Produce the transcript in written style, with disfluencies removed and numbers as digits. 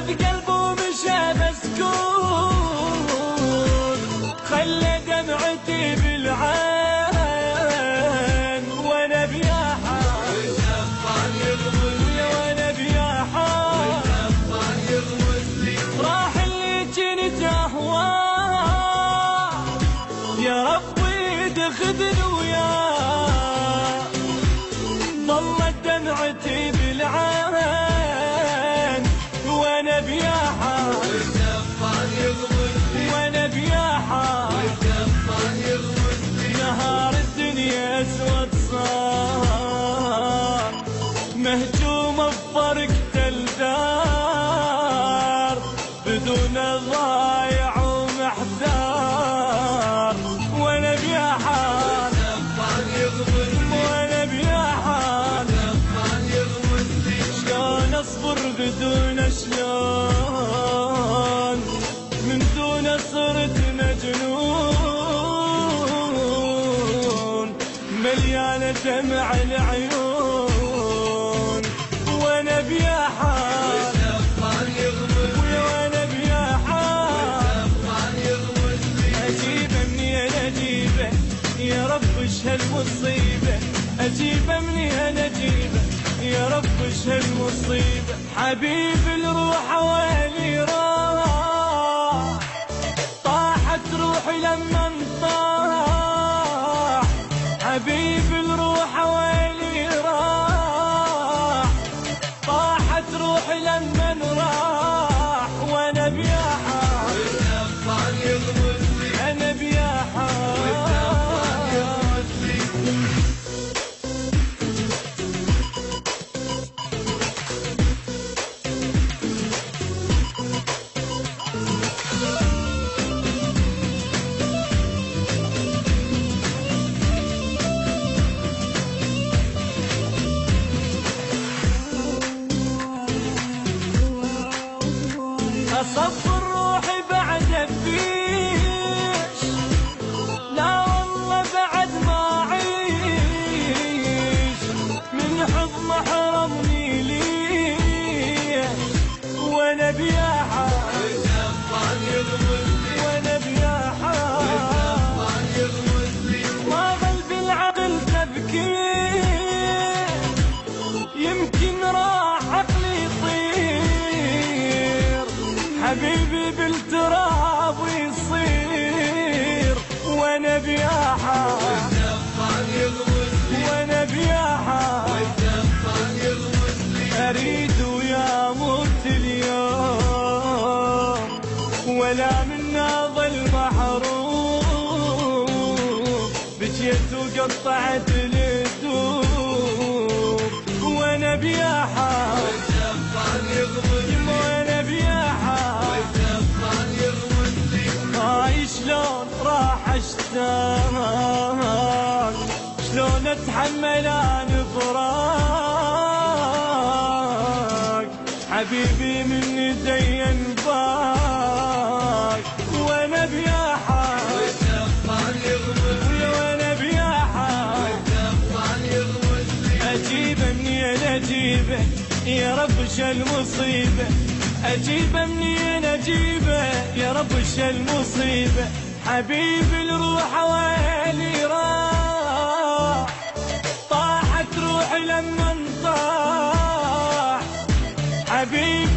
بقلبه مشى مسكون، خلى دمعتي بالعين وانا بياحة وانا بياحة. راح اللي كنت اهواه، يا ربي تاخذني وياه. ظلت دمعتي بالعين وانا بياحة وانا بياحة. نهار الدنيا اسود صار، مهجومة بفرقة الدار، بدون ضايع ومحتار. وانا بياحة وانا بياحة. شلون اصبر بدون شلون، من دون صرت مجنون، مليانة دمع العيون. وانا بياحة وانا بياحة. اجيبه منين اجيبه يا رب ايش هالمصيبة، اجيبه منين اجيبه يا رب ايش هالمصيبة. حبيب الروح ويلي راح، طاحت روحي لما انطاح. حبيب الروح ويلي راح، طاحت روحي لما راح. وانا بياحة انا بياحة. أصفر روحي بعد فيش، لا والله بعد ما أعيش، من حضن حرمني ليش. وأنا بياحة وأنا بياحة. ما ظل بالعقل تفكير، يمكن راح عقلي يطير. حبيبي بالتراب يصير. وانا بياحة وانا بياحة. اريد ويا موت اليوم، ولا منا ظل محروم. بجيت وقطعت الهدوم. وانا بياحة وانا بياحة. هاي شلون راح اشتاق، شلون اتحمل انا فراق. حبيبي مني زين باك. وانا بياحة وانا بياحة. اجيبه منين اجيبه يا رب ايش المصيبة، اجيبه منين اجيبه يا رب ايش المصيبة. حبيب الروح ويلي راح، طاحت روحي لما انطاح. حبيب